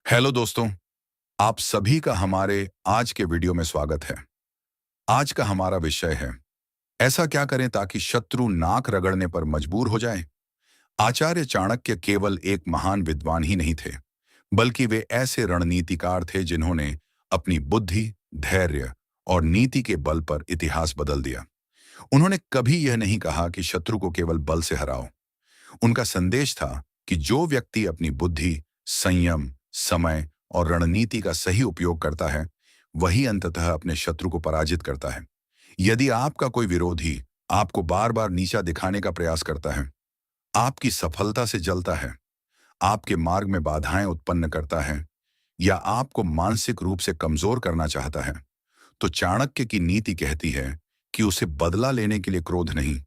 Hello दोस्तों, आप सभी का हमारे आज के वीडियो में स्वागत है। आज का हमारा विषय है, ऐसा क्या करें ताकि शत्रु नाक रगड़ने पर मजबूर हो जाए। आचार्य चाणक्य केवल एक महान विद्वान ही नहीं थे, बल्कि वे ऐसे रणनीतिकार थे जिन्होंने अपनी बुद्धि, धैर्य और नीति के बल पर इतिहास बदल दिया। उन्होंने कभी यह नहीं कहा कि शत्रु को केवल बल से हराओ। उनका संदेश था कि जो व्यक्ति अपनी बुद्धि, संयम, समय और रणनीति का सही उपयोग करता है, वही अंततः अपने शत्रु को पराजित करता है। यदि आपका कोई विरोधी आपको बार बार नीचा दिखाने का प्रयास करता है, आपकी सफलता से जलता है, आपके मार्ग में बाधाएं उत्पन्न करता है या आपको मानसिक रूप से कमजोर करना चाहता है, तो चाणक्य की नीति कहती है कि उसे बदला लेने के लिए क्रोध नहीं,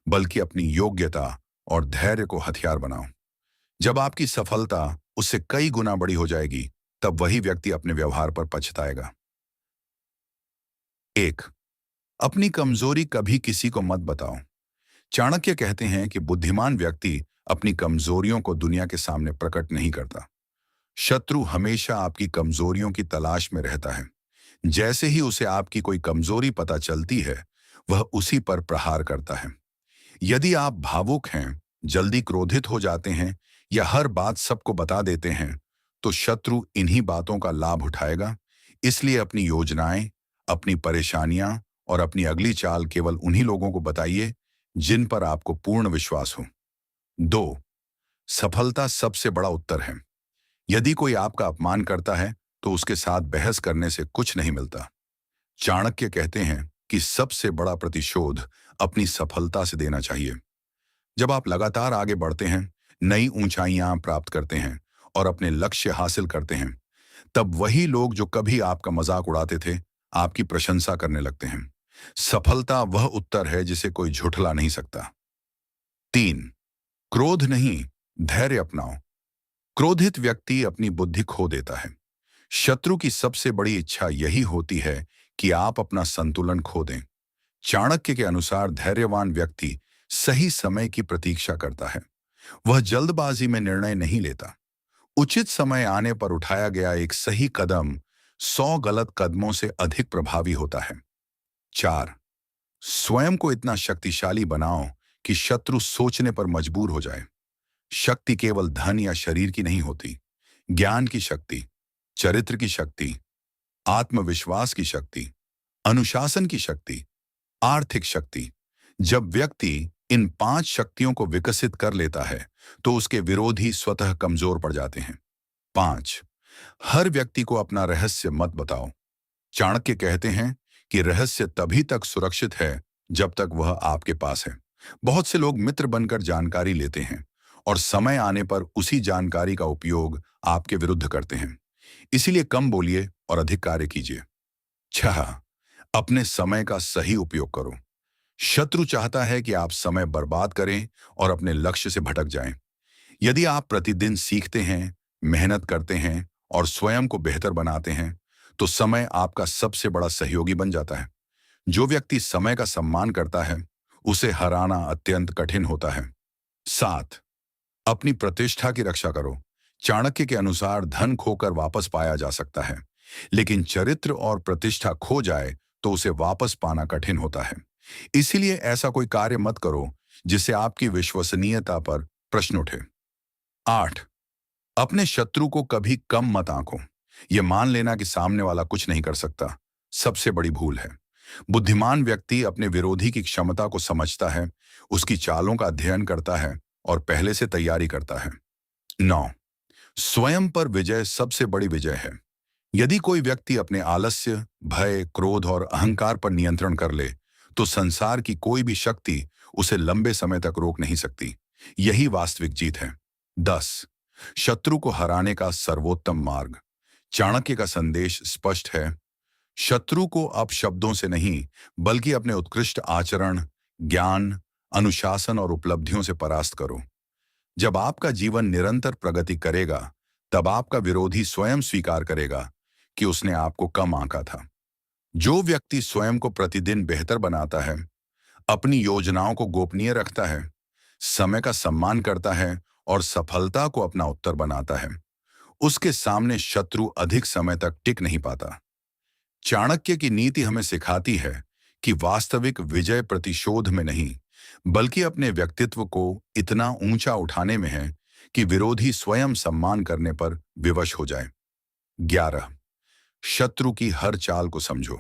बल्कि अपनी योग्यता और धैर्य को हथियार बनाओ। जब आपकी सफलता उससे कई गुना बड़ी हो जाएगी, तब वही व्यक्ति अपने व्यवहार पर पछताएगा। एक, अपनी कमजोरी कभी किसी को मत बताओ। चाणक्य कहते हैं कि बुद्धिमान व्यक्ति अपनी कमजोरियों को दुनिया के सामने प्रकट नहीं करता। शत्रु हमेशा आपकी कमजोरियों की तलाश में रहता है। जैसे ही उसे आपकी कोई कमजोरी पता चलती है, वह उसी पर प्रहार करता है। यदि आप भावुक हैं, जल्दी क्रोधित हो जाते हैं या हर बात सबको बता देते हैं, तो शत्रु इन्हीं बातों का लाभ उठाएगा। इसलिए अपनी योजनाएं, अपनी परेशानियां और अपनी अगली चाल केवल उन्हीं लोगों को बताइए जिन पर आपको पूर्ण विश्वास हो। दो, सफलता सबसे बड़ा उत्तर है। यदि कोई आपका अपमान करता है, तो उसके साथ बहस करने से कुछ नहीं मिलता। चाणक्य कहते हैं कि सबसे बड़ा प्रतिशोध अपनी सफलता से देना चाहिए। जब आप लगातार आगे बढ़ते हैं, नई ऊंचाइयां प्राप्त करते हैं और अपने लक्ष्य हासिल करते हैं, तब वही लोग जो कभी आपका मजाक उड़ाते थे, आपकी प्रशंसा करने लगते हैं। सफलता वह उत्तर है जिसे कोई झुठला नहीं सकता। तीन, क्रोध नहीं, धैर्य अपनाओ। क्रोधित व्यक्ति अपनी बुद्धि खो देता है। शत्रु की सबसे बड़ी इच्छा यही होती है कि आप अपना संतुलन खो दें। चाणक्य के अनुसार धैर्यवान व्यक्ति सही समय की प्रतीक्षा करता है। वह जल्दबाजी में निर्णय नहीं लेता। उचित समय आने पर उठाया गया एक सही कदम 100 गलत कदमों से अधिक प्रभावी होता है। चार, स्वयं को इतना शक्तिशाली बनाओ कि शत्रु सोचने पर मजबूर हो जाए। शक्ति केवल धन या शरीर की नहीं होती। ज्ञान की शक्ति, चरित्र की शक्ति, आत्मविश्वास की शक्ति, अनुशासन की शक्ति, आर्थिक शक्ति। जब व्यक्ति इन 5 शक्तियों को विकसित कर लेता है, तो उसके विरोधी स्वतः कमजोर पड़ जाते हैं। 5, हर व्यक्ति को अपना रहस्य मत बताओ। चाणक्य कहते हैं कि रहस्य तभी तक सुरक्षित है जब तक वह आपके पास है। बहुत से लोग मित्र बनकर जानकारी लेते हैं और समय आने पर उसी जानकारी का उपयोग आपके विरुद्ध करते हैं। इसीलिए कम बोलिए और अधिक कार्य कीजिए। 6, अपने समय का सही उपयोग करो। शत्रु चाहता है कि आप समय बर्बाद करें और अपने लक्ष्य से भटक जाएं। यदि आप प्रतिदिन सीखते हैं, मेहनत करते हैं और स्वयं को बेहतर बनाते हैं, तो समय आपका सबसे बड़ा सहयोगी बन जाता है। जो व्यक्ति समय का सम्मान करता है, उसे हराना अत्यंत कठिन होता है। 7, अपनी प्रतिष्ठा की रक्षा करो। चाणक्य के अनुसार धन खोकर वापस पाया जा सकता है, लेकिन चरित्र और प्रतिष्ठा खो जाए तो उसे वापस पाना कठिन होता है। इसीलिए ऐसा कोई कार्य मत करो जिससे आपकी विश्वसनीयता पर प्रश्न उठे। 8, अपने शत्रु को कभी कम मत आंको। यह मान लेना कि सामने वाला कुछ नहीं कर सकता, सबसे बड़ी भूल है। बुद्धिमान व्यक्ति अपने विरोधी की क्षमता को समझता है, उसकी चालों का अध्ययन करता है और पहले से तैयारी करता है। 9, स्वयं पर विजय सबसे बड़ी विजय है। यदि कोई व्यक्ति अपने आलस्य, भय, क्रोध और अहंकार पर नियंत्रण कर ले, तो संसार की कोई भी शक्ति उसे लंबे समय तक रोक नहीं सकती। यही वास्तविक जीत है। 10, शत्रु को हराने का सर्वोत्तम मार्ग। चाणक्य का संदेश स्पष्ट है। शत्रु को अब शब्दों से नहीं, बल्कि अपने उत्कृष्ट आचरण, ज्ञान, अनुशासन और उपलब्धियों से परास्त करो। जब आपका जीवन निरंतर प्रगति करेगा, तब आपका विरोधी स्वयं स्वीकार करेगा कि उसने आपको कम आंका था। जो व्यक्ति स्वयं को प्रतिदिन बेहतर बनाता है, अपनी योजनाओं को गोपनीय रखता है, समय का सम्मान करता है और सफलता को अपना उत्तर बनाता है, उसके सामने शत्रु अधिक समय तक टिक नहीं पाता। चाणक्य की नीति हमें सिखाती है कि वास्तविक विजय प्रतिशोध में नहीं, बल्कि अपने व्यक्तित्व को इतना ऊंचा उठाने में है कि विरोधी स्वयं सम्मान करने पर विवश हो जाए। 11 शत्रु की हर चाल को समझो।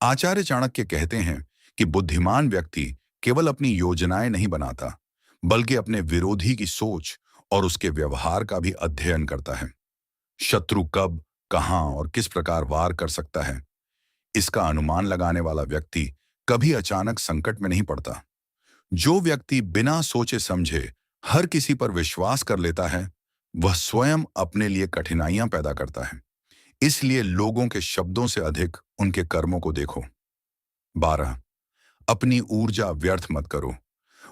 आचार्य चाणक्य कहते हैं कि बुद्धिमान व्यक्ति केवल अपनी योजनाएं नहीं बनाता, बल्कि अपने विरोधी की सोच और उसके व्यवहार का भी अध्ययन करता है। शत्रु कब, कहां और किस प्रकार वार कर सकता है, इसका अनुमान लगाने वाला व्यक्ति कभी अचानक संकट में नहीं पड़ता। जो व्यक्ति बिना सोचे समझे हर किसी पर विश्वास कर लेता है, वह स्वयं अपने लिए कठिनाइयां पैदा करता है। इसलिए लोगों के शब्दों से अधिक उनके कर्मों को देखो। 12 अपनी ऊर्जा व्यर्थ मत करो।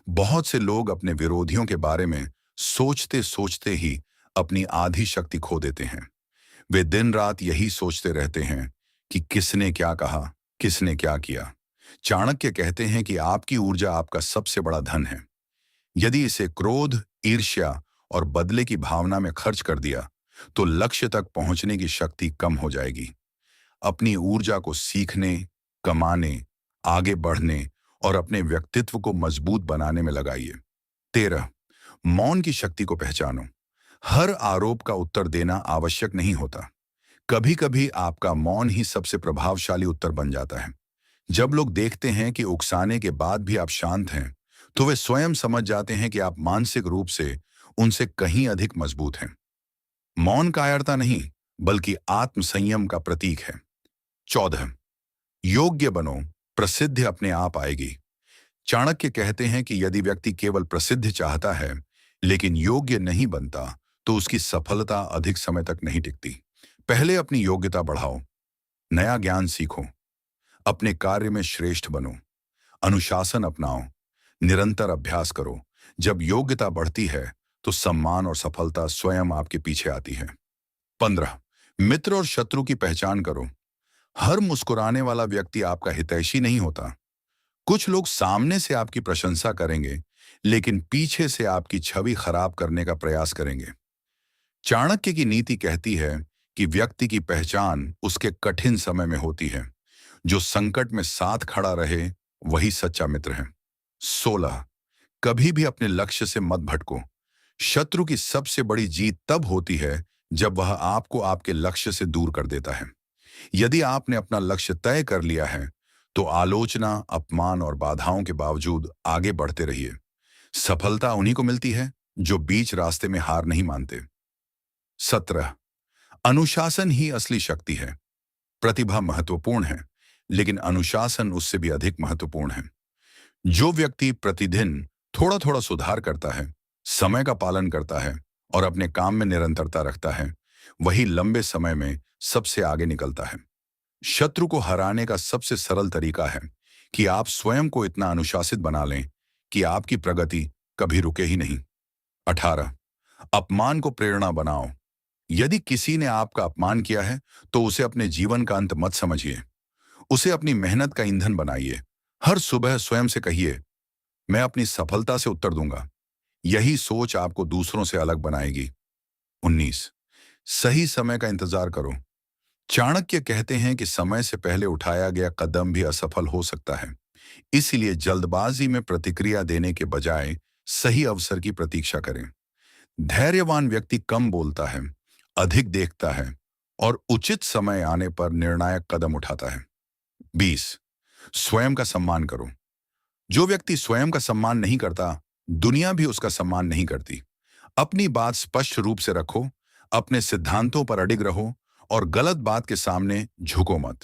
बहुत से लोग अपने विरोधियों के बारे में सोचते सोचते ही अपनी आधी शक्ति खो देते हैं। वे दिन रात यही सोचते रहते हैं कि किसने क्या कहा, किसने क्या किया। चाणक्य कहते हैं कि आपकी ऊर्जा आपका सबसे बड़ा धन है। यदि इसे क्रोध, ईर्ष्या और बदले की भावना में खर्च कर दिया, तो लक्ष्य तक पहुंचने की शक्ति कम हो जाएगी। अपनी ऊर्जा को सीखने, कमाने, आगे बढ़ने और अपने व्यक्तित्व को मजबूत बनाने में लगाइए। 13 मौन की शक्ति को पहचानो। हर आरोप का उत्तर देना आवश्यक नहीं होता। कभी कभी आपका मौन ही सबसे प्रभावशाली उत्तर बन जाता है। जब लोग देखते हैं कि उकसाने के बाद भी आप शांत हैं, तो वे स्वयं समझ जाते हैं कि आप मानसिक रूप से उनसे कहीं अधिक मजबूत हैं। मौन कायरता नहीं, बल्कि आत्मसंयम का प्रतीक है। 14 योग्य बनो, प्रसिद्धि अपने आप आएगी। चाणक्य कहते हैं कि यदि व्यक्ति केवल प्रसिद्धि चाहता है लेकिन योग्य नहीं बनता, तो उसकी सफलता अधिक समय तक नहीं टिकती। पहले अपनी योग्यता बढ़ाओ, नया ज्ञान सीखो, अपने कार्य में श्रेष्ठ बनो, अनुशासन अपनाओ, निरंतर अभ्यास करो। जब योग्यता बढ़ती है तो सम्मान और सफलता स्वयं आपके पीछे आती है। 15 मित्र और शत्रु की पहचान करो। हर मुस्कुराने वाला व्यक्ति आपका हितैषी नहीं होता। कुछ लोग सामने से आपकी प्रशंसा करेंगे, लेकिन पीछे से आपकी छवि खराब करने का प्रयास करेंगे। चाणक्य की नीति कहती है कि व्यक्ति की पहचान उसके कठिन समय में होती है। जो संकट में साथ खड़ा रहे, वही सच्चा मित्र है। 16 कभी भी अपने लक्ष्य से मत भटको। शत्रु की सबसे बड़ी जीत तब होती है जब वह आपको आपके लक्ष्य से दूर कर देता है। यदि आपने अपना लक्ष्य तय कर लिया है, तो आलोचना, अपमान और बाधाओं के बावजूद आगे बढ़ते रहिए। सफलता उन्हीं को मिलती है जो बीच रास्ते में हार नहीं मानते। 17 अनुशासन ही असली शक्ति है। प्रतिभा महत्वपूर्ण है, लेकिन अनुशासन उससे भी अधिक महत्वपूर्ण है। जो व्यक्ति प्रतिदिन थोड़ा थोड़ा सुधार करता है, समय का पालन करता है और अपने काम में निरंतरता रखता है, वही लंबे समय में सबसे आगे निकलता है। शत्रु को हराने का सबसे सरल तरीका है कि आप स्वयं को इतना अनुशासित बना लें कि आपकी प्रगति कभी रुके ही नहीं। 18 अपमान को प्रेरणा बनाओ। यदि किसी ने आपका अपमान किया है, तो उसे अपने जीवन का अंत मत समझिए। उसे अपनी मेहनत का ईंधन बनाइए। हर सुबह स्वयं से कहिए, मैं अपनी सफलता से उत्तर दूंगा। यही सोच आपको दूसरों से अलग बनाएगी। 19 सही समय का इंतजार करो। चाणक्य कहते हैं कि समय से पहले उठाया गया कदम भी असफल हो सकता है। इसलिए जल्दबाजी में प्रतिक्रिया देने के बजाय सही अवसर की प्रतीक्षा करें। धैर्यवान व्यक्ति कम बोलता है, अधिक देखता है और उचित समय आने पर निर्णायक कदम उठाता है। 20 स्वयं का सम्मान करो। जो व्यक्ति स्वयं का सम्मान नहीं करता, दुनिया भी उसका सम्मान नहीं करती। अपनी बात स्पष्ट रूप से रखो, अपने सिद्धांतों पर अडिग रहो और गलत बात के सामने झुको मत।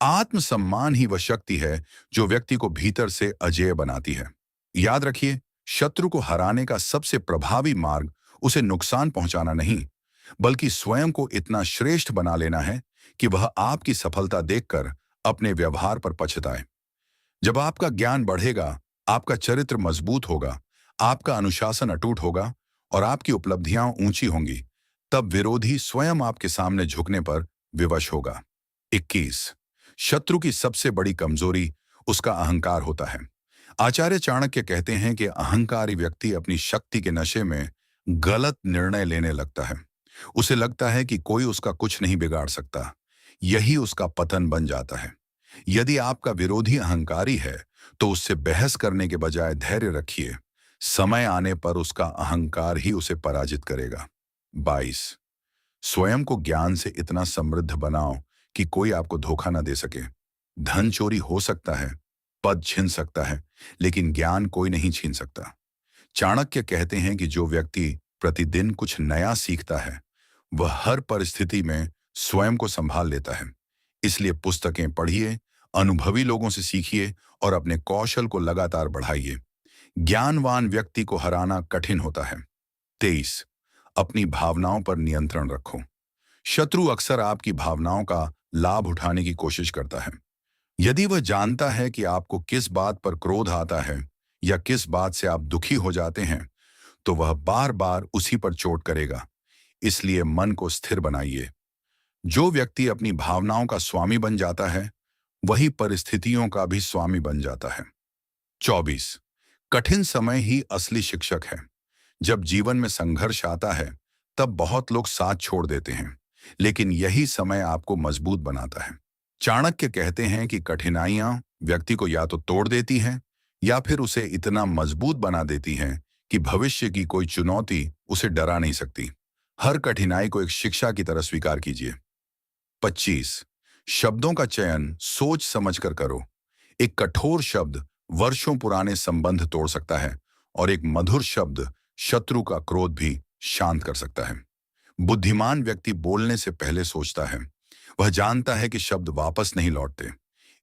आत्मसम्मान ही वह शक्ति है जो व्यक्ति को भीतर से अजेय बनाती है। याद रखिए, शत्रु को हराने का सबसे प्रभावी मार्ग उसे नुकसान पहुंचाना नहीं, बल्कि स्वयं को इतना श्रेष्ठ बना लेना है कि वह आपकी सफलता देखकर अपने व्यवहार पर पछताए। जब आपका ज्ञान बढ़ेगा, आपका चरित्र मजबूत होगा, आपका अनुशासन अटूट होगा और आपकी उपलब्धियां ऊंची होंगी, तब विरोधी स्वयं आपके सामने झुकने पर विवश होगा। 21 शत्रु की सबसे बड़ी कमजोरी उसका अहंकार होता है। आचार्य चाणक्य कहते हैं कि अहंकारी व्यक्ति अपनी शक्ति के नशे में गलत निर्णय लेने लगता है। उसे लगता है कि कोई उसका कुछ नहीं बिगाड़ सकता। यही उसका पतन बन जाता है। यदि आपका विरोधी अहंकारी है, तो उससे बहस करने के बजाय धैर्य रखिए। समय आने पर उसका अहंकार ही उसे पराजित करेगा। 22। स्वयं को ज्ञान से इतना समृद्ध बनाओ कि कोई आपको धोखा न दे सके। धन चोरी हो सकता है, पद छीन सकता है, लेकिन ज्ञान कोई नहीं छीन सकता। चाणक्य कहते हैं कि जो व्यक्ति प्रतिदिन कुछ नया सीखता है, वह हर परिस्थिति में स्वयं को संभाल लेता है। इसलिए पुस्तकें पढ़िए, अनुभवी लोगों से सीखिए और अपने कौशल को लगातार बढ़ाइए। ज्ञानवान व्यक्ति को हराना कठिन होता है। 23। अपनी भावनाओं पर नियंत्रण रखो। शत्रु अक्सर आपकी भावनाओं का लाभ उठाने की कोशिश करता है। यदि वह जानता है कि आपको किस बात पर क्रोध आता है या किस बात से आप दुखी हो जाते हैं, तो वह बार बार उसी पर चोट करेगा। इसलिए मन को स्थिर बनाइए। जो व्यक्ति अपनी भावनाओं का स्वामी बन जाता है, वही परिस्थितियों का भी स्वामी बन जाता है। 24। कठिन समय ही असली शिक्षक है। जब जीवन में संघर्ष आता है, तब बहुत लोग साथ छोड़ देते हैं, लेकिन यही समय आपको मजबूत बनाता है। चाणक्य कहते हैं कि कठिनाइयां व्यक्ति को या तो तोड़ देती हैं या फिर उसे इतना मजबूत बना देती हैं कि भविष्य की कोई चुनौती उसे डरा नहीं सकती। हर कठिनाई को एक शिक्षा की तरह स्वीकार कीजिए। 25। शब्दों का चयन सोच समझकर करो। एक कठोर शब्द वर्षों पुराने संबंध तोड़ सकता है और एक मधुर शब्द शत्रु का क्रोध भी शांत कर सकता है। बुद्धिमान व्यक्ति बोलने से पहले सोचता है। वह जानता है कि शब्द वापस नहीं लौटते।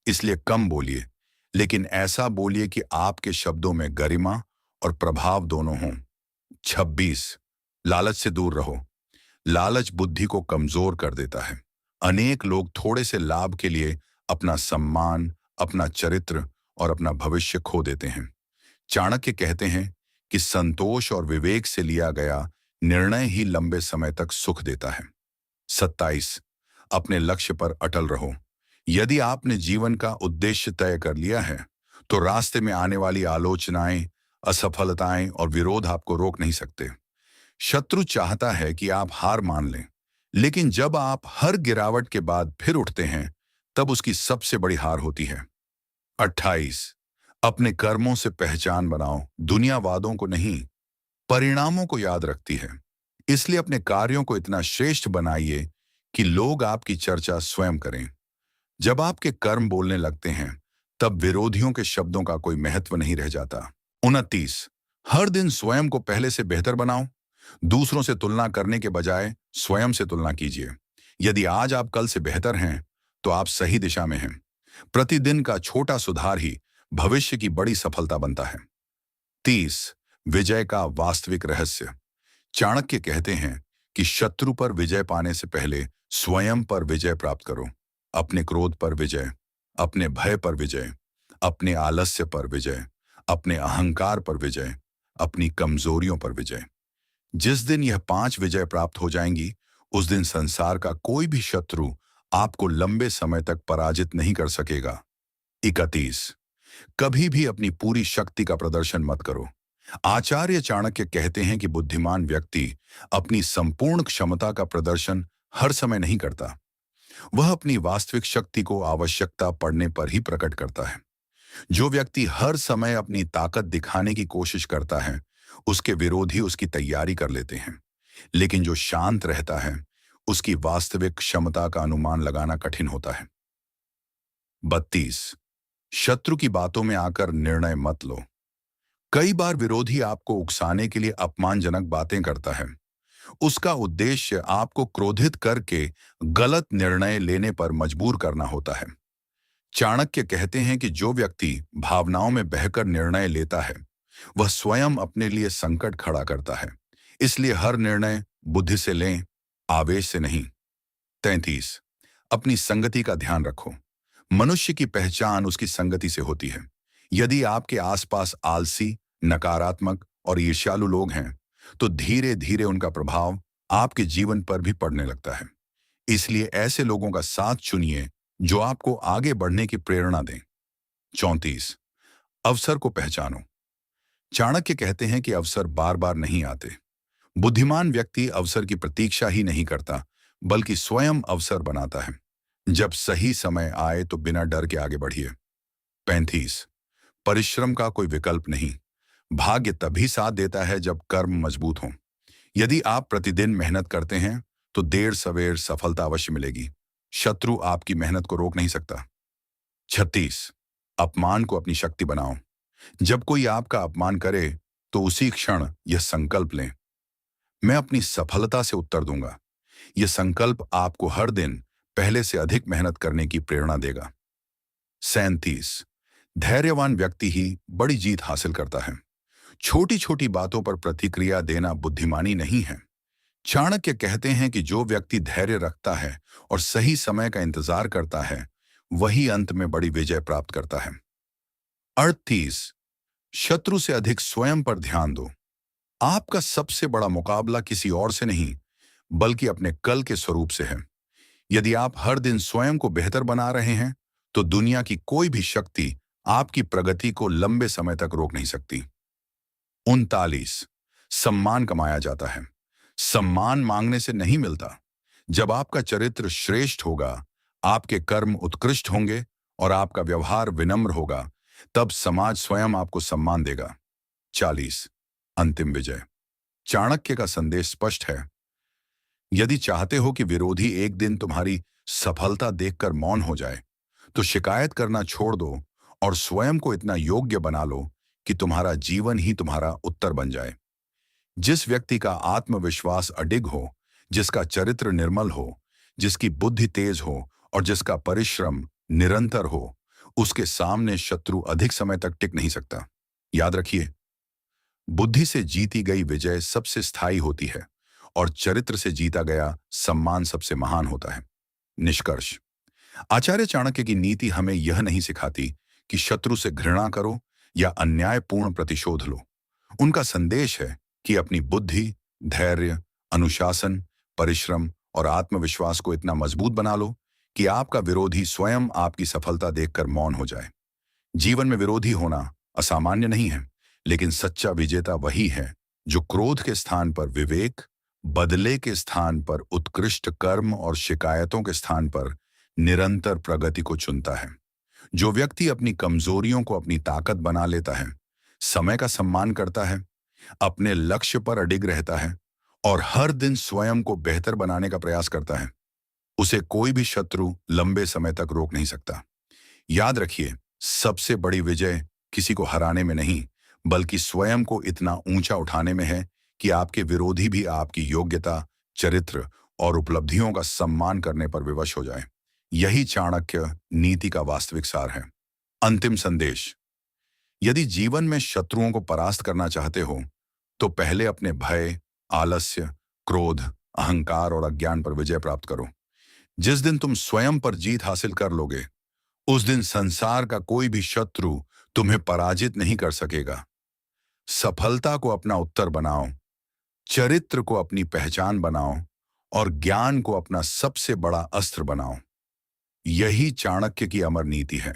इसलिए कम बोलिए, लेकिन ऐसा बोलिए कि आपके शब्दों में गरिमा और प्रभाव दोनों हों। 26। लालच से दूर रहो। लालच बुद्धि को कमजोर कर देता है। अनेक लोग थोड़े से लाभ के लिए अपना सम्मान, अपना चरित्र और अपना भविष्य खो देते हैं। चाणक्य कहते हैं कि संतोष और विवेक से लिया गया निर्णय ही लंबे समय तक सुख देता है। 27। अपने लक्ष्य पर अटल रहो। यदि आपने जीवन का उद्देश्य तय कर लिया है, तो रास्ते में आने वाली आलोचनाएं, असफलताएं और विरोध आपको रोक नहीं सकते। शत्रु चाहता है कि आप हार मान लें, लेकिन जब आप हर गिरावट के बाद फिर उठते हैं, तब उसकी सबसे बड़ी हार होती है। 28। अपने कर्मों से पहचान बनाओ। दुनिया वादों को नहीं, परिणामों को याद रखती है। इसलिए अपने कार्यों को इतना श्रेष्ठ बनाइए कि लोग आपकी चर्चा स्वयं करें। जब आपके कर्म बोलने लगते हैं, तब विरोधियों के शब्दों का कोई महत्व नहीं रह जाता। 29। हर दिन स्वयं को पहले से बेहतर बनाओ। दूसरों से तुलना करने के बजाय स्वयं से तुलना कीजिए। यदि आज आप कल से बेहतर हैं, तो आप सही दिशा में हैं। प्रतिदिन का छोटा सुधार ही भविष्य की बड़ी सफलता बनता है। 30। विजय का वास्तविक रहस्य। चाणक्य कहते हैं कि शत्रु पर विजय पाने से पहले स्वयं पर विजय प्राप्त करो। अपने क्रोध पर विजय, अपने भय पर विजय, अपने आलस्य पर विजय, अपने अहंकार पर विजय, अपनी कमजोरियों पर विजय। जिस दिन यह 5 विजय प्राप्त हो जाएंगी, उस दिन संसार का कोई भी शत्रु आपको लंबे समय तक पराजित नहीं कर सकेगा। 31। कभी भी अपनी पूरी शक्ति का प्रदर्शन मत करो। आचार्य चाणक्य कहते हैं कि बुद्धिमान व्यक्ति अपनी संपूर्ण क्षमता का प्रदर्शन हर समय नहीं करता। वह अपनी वास्तविक शक्ति को आवश्यकता पड़ने पर ही प्रकट करता है। जो व्यक्ति हर समय अपनी ताकत दिखाने की कोशिश करता है, उसके विरोधी उसकी तैयारी कर लेते हैं। लेकिन जो शांत रहता है, उसकी वास्तविक क्षमता का अनुमान लगाना कठिन होता है। 32। शत्रु की बातों में आकर निर्णय मत लो। कई बार विरोधी आपको उकसाने के लिए अपमानजनक बातें करता है। उसका उद्देश्य आपको क्रोधित करके गलत निर्णय लेने पर मजबूर करना होता है। चाणक्य कहते हैं कि जो व्यक्ति भावनाओं में बहकर निर्णय लेता है, वह स्वयं अपने लिए संकट खड़ा करता है। इसलिए हर निर्णय बुद्धि से लें, आवेश से नहीं। 33। अपनी संगति का ध्यान रखो। मनुष्य की पहचान उसकी संगति से होती है। यदि आपके आसपास आलसी, नकारात्मक और ईर्ष्यालु लोग हैं, तो धीरे धीरे उनका प्रभाव आपके जीवन पर भी पड़ने लगता है। इसलिए ऐसे लोगों का साथ चुनिए जो आपको आगे बढ़ने की प्रेरणा दें। 34। अवसर को पहचानो। चाणक्य कहते हैं कि अवसर बार बार नहीं आते, बुद्धिमान व्यक्ति अवसर की प्रतीक्षा ही नहीं करता, बल्कि स्वयं अवसर बनाता है। जब सही समय आए तो बिना डर के आगे बढ़िए। 35। परिश्रम का कोई विकल्प नहीं। भाग्य तभी साथ देता है जब कर्म मजबूत हों। यदि आप प्रतिदिन मेहनत करते हैं तो देर सवेर सफलता अवश्य मिलेगी। शत्रु आपकी मेहनत को रोक नहीं सकता। 36। अपमान को अपनी शक्ति बनाओ। जब कोई आपका अपमान करे तो उसी क्षण यह संकल्प लें, मैं अपनी सफलता से उत्तर दूंगा। यह संकल्प आपको हर दिन पहले से अधिक मेहनत करने की प्रेरणा देगा। 37। धैर्यवान व्यक्ति ही बड़ी जीत हासिल करता है। छोटी छोटी बातों पर प्रतिक्रिया देना बुद्धिमानी नहीं है। चाणक्य कहते हैं कि जो व्यक्ति धैर्य रखता है और सही समय का इंतजार करता है, वही अंत में बड़ी विजय प्राप्त करता है। 38। शत्रु से अधिक स्वयं पर ध्यान दो। आपका सबसे बड़ा मुकाबला किसी और से नहीं, बल्कि अपने कल के स्वरूप से है। यदि आप हर दिन स्वयं को बेहतर बना रहे हैं, तो दुनिया की कोई भी शक्ति आपकी प्रगति को लंबे समय तक रोक नहीं सकती। 39। सम्मान कमाया जाता है, सम्मान मांगने से नहीं मिलता। जब आपका चरित्र श्रेष्ठ होगा, आपके कर्म उत्कृष्ट होंगे और आपका व्यवहार विनम्र होगा, तब समाज स्वयं आपको सम्मान देगा। 40। अंतिम विजय। चाणक्य का संदेश स्पष्ट है। यदि चाहते हो कि विरोधी एक दिन तुम्हारी सफलता देखकर मौन हो जाए, तो शिकायत करना छोड़ दो और स्वयं को इतना योग्य बना लो कि तुम्हारा जीवन ही तुम्हारा उत्तर बन जाए। जिस व्यक्ति का आत्मविश्वास अडिग हो, जिसका चरित्र निर्मल हो, जिसकी बुद्धि तेज हो और जिसका परिश्रम निरंतर हो, उसके सामने शत्रु अधिक समय तक टिक नहीं सकता। याद रखिए, बुद्धि से जीती गई विजय सबसे स्थायी होती है और चरित्र से जीता गया सम्मान सबसे महान होता है। निष्कर्ष। आचार्य चाणक्य की नीति हमें यह नहीं सिखाती कि शत्रु से घृणा करो या अन्यायपूर्ण प्रतिशोध लो। उनका संदेश है कि अपनी बुद्धि, धैर्य, अनुशासन, परिश्रम और आत्मविश्वास को इतना मजबूत बना लो कि आपका विरोधी स्वयं आपकी सफलता देखकर मौन हो जाए। जीवन में विरोधी होना असामान्य नहीं है, लेकिन सच्चा विजेता वही है जो क्रोध के स्थान पर विवेक, बदले के स्थान पर उत्कृष्ट कर्म और शिकायतों के स्थान पर निरंतर प्रगति को चुनता है। जो व्यक्ति अपनी कमजोरियों को अपनी ताकत बना लेता है, समय का सम्मान करता है, अपने लक्ष्य पर अडिग रहता है और हर दिन स्वयं को बेहतर बनाने का प्रयास करता है, उसे कोई भी शत्रु लंबे समय तक रोक नहीं सकता। याद रखिए, सबसे बड़ी विजय किसी को हराने में नहीं, बल्कि स्वयं को इतना ऊंचा उठाने में है कि आपके विरोधी भी आपकी योग्यता, चरित्र और उपलब्धियों का सम्मान करने पर विवश हो जाए। यही चाणक्य नीति का वास्तविक सार है। अंतिम संदेश। यदि जीवन में शत्रुओं को परास्त करना चाहते हो, तो पहले अपने भय, आलस्य, क्रोध, अहंकार और अज्ञान पर विजय प्राप्त करो। जिस दिन तुम स्वयं पर जीत हासिल कर लोगे, उस दिन संसार का कोई भी शत्रु तुम्हें पराजित नहीं कर सकेगा। सफलता को अपना उत्तर बनाओ, चरित्र को अपनी पहचान बनाओ और ज्ञान को अपना सबसे बड़ा अस्त्र बनाओ। यही चाणक्य की अमर नीति है।